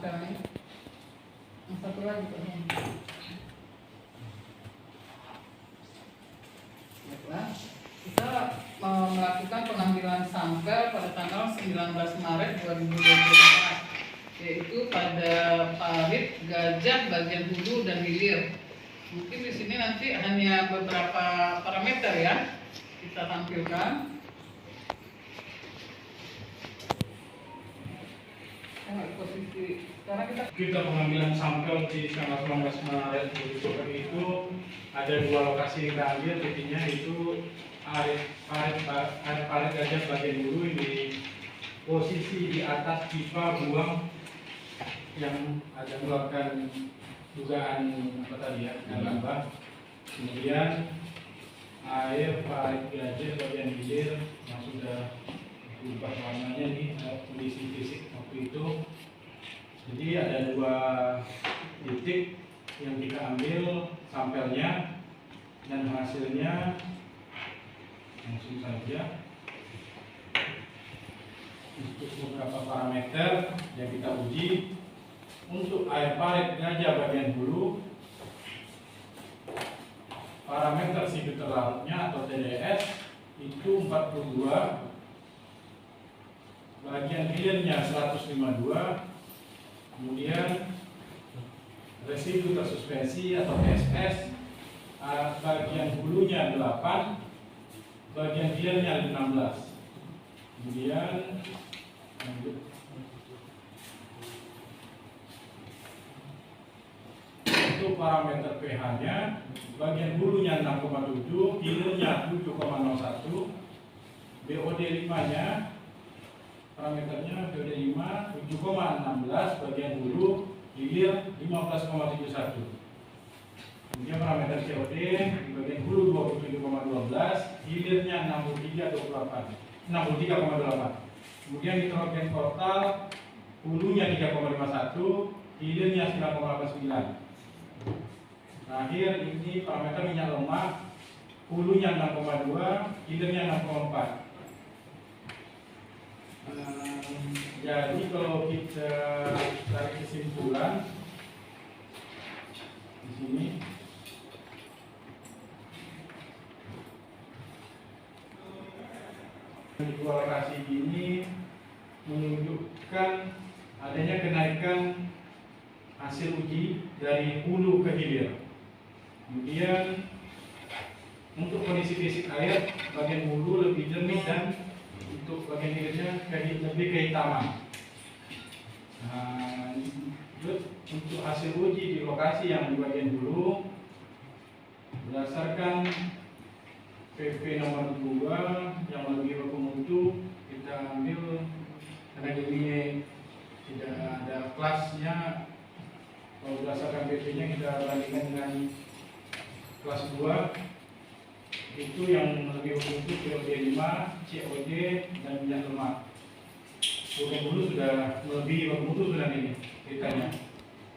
sampelnya. Yang satu lagi Pak. Baiklah, kita melakukan pengambilan sampel pada tanggal 19 Maret 2024, yaitu pada parit, gajah, bagian hulu dan hilir. Mungkin di sini nanti hanya beberapa parameter ya kita tampilkan. Posisi sekarang kita pengambilan sampel di tanggal 19 Maret itu ada dua lokasi yang kita ambil, titiknya itu parit gajah bagian hulu di posisi di atas pipa buang yang ada mengeluarkan dugaan apa tadi ya, gambang. Kemudian air parit gajah bagian hilir yang sudah berubah warnanya nih, kondisi fisik waktu itu. Jadi ada dua titik yang kita ambil sampelnya dan hasilnya langsung saja untuk beberapa parameter yang kita uji. Untuk air parit gajah bagian hulu, parameter situ terlarutnya atau TDS itu 42, bagian hilirnya 152, kemudian residu tersuspensi atau SS bagian hulunya 8, bagian hilirnya 16. Kemudian lanjut. Untuk parameter pH-nya, bagian hulunya 6,7, hilirnya 7,01, BOD 5-nya parameternya BOD 5 7,16, bagian hulu, hilir 15,71. Kemudian parameter COD di bagian hulu 27,12, hilirnya 63,28. Kemudian nitrogen total hulunya 3,51, hilirnya 9,89. Terakhir ini parameter minyak lemak, hulunya 6,2, hilirnya 6,4. Jadi kalau kita tarik kesimpulan di sini, dua lokasi ini menunjukkan adanya kenaikan hasil uji dari hulu ke hilir. Kemudian untuk kondisi fisik air, bagian hulu lebih jernih dan untuk bagian hilirnya lebih kehitaman. Nah, untuk hasil uji di lokasi yang di bagian hulu berdasarkan PP nomor 2 yang lebih bermutu, kita ambil karena ini tidak ada kelasnya. Kalau berdasarkan PP-nya kita bandingkan dengan kelas 2, itu yang lebih bermutu COD 5, COD dan minyak lemak. Bagian hulu sudah lebih bermutu sudah ini ceritanya.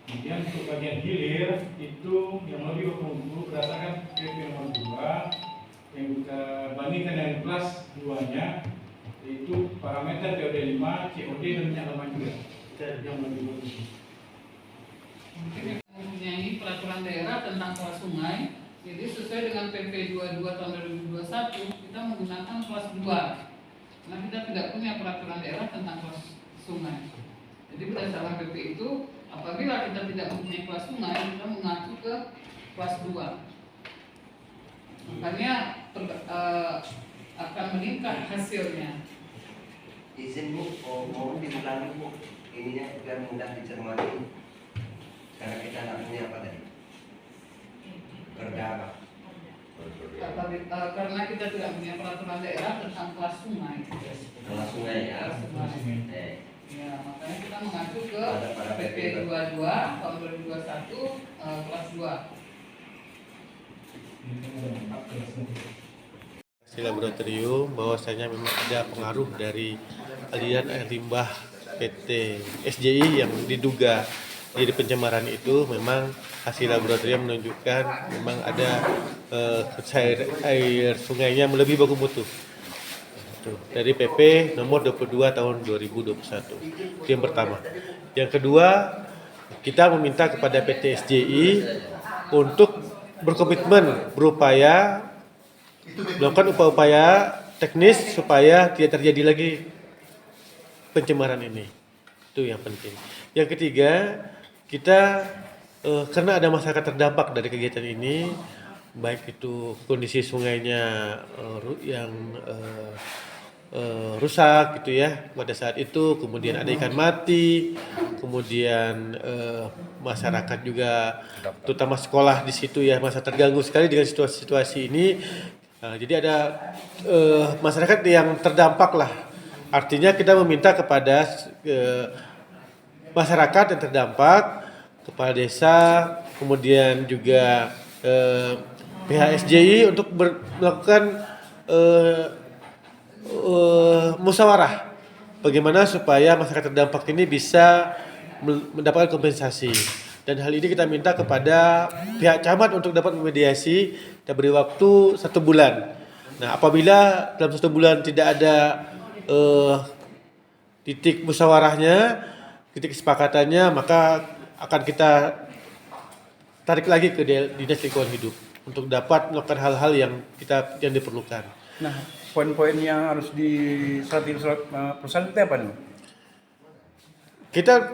Kemudian untuk bagian hilir itu yang lebih bermutu berdasarkan PP nomor 2 yang kita bandingkan dengan kelas 2-nya, yaitu parameter COD 5, COD dan minyak lemak juga yang lebih bermutu. Mungkin mempunyai peraturan daerah tentang kelas sungai. Jadi sesuai dengan PP 22 tahun 2021 kita menggunakan kelas 2. Nah, kita tidak punya peraturan daerah tentang kelas sungai. Jadi berdasarkan PP itu, apabila kita tidak mempunyai kelas sungai, kita mengacu ke kelas 2. Makanya akan meningkat hasilnya. Izin Bu, mohon diulangi Bu, ininya biar mudah dicermati. Karena kita namanya apa tadi? Perda apa? Karena kita tidak punya peraturan daerah tentang kelas sungai. Kelas sungai ya. Kelas sungai. Ya, makanya kita mengacu ke Pada PP 22 tahun 2021 kelas 2. Di laboratorium bahwasanya memang ada pengaruh dari aliran air limbah PT SJI yang diduga dari pencemaran itu. Memang hasil laboratorium menunjukkan memang ada air sungainya lebih baku mutu. Tuh, dari PP nomor 22 tahun 2021. Itu yang pertama. Yang kedua, kita meminta kepada PT SJI untuk berkomitmen berupaya melakukan upaya-upaya teknis supaya tidak terjadi lagi pencemaran ini. Itu yang penting. Yang ketiga, kita karena ada masyarakat terdampak dari kegiatan ini, baik itu kondisi sungainya yang rusak gitu ya pada saat itu, kemudian ada ikan mati, kemudian masyarakat juga terutama sekolah di situ ya masa terganggu sekali dengan situasi ini. Jadi ada masyarakat yang terdampak lah. Artinya kita meminta kepada masyarakat yang terdampak, kepala desa, kemudian juga pihak SJI untuk melakukan musyawarah bagaimana supaya masyarakat terdampak ini bisa mendapatkan kompensasi, dan hal ini kita minta kepada pihak camat untuk dapat memediasi dan beri waktu 1 bulan. Nah, apabila dalam 1 bulan tidak ada titik musyawarahnya, titik kesepakatannya, maka akan kita tarik lagi ke Dinas Lingkungan Hidup untuk dapat melakukan hal-hal yang diperlukan. Nah, poin-poin yang harus diserahin perusahaan itu apa nih? Kita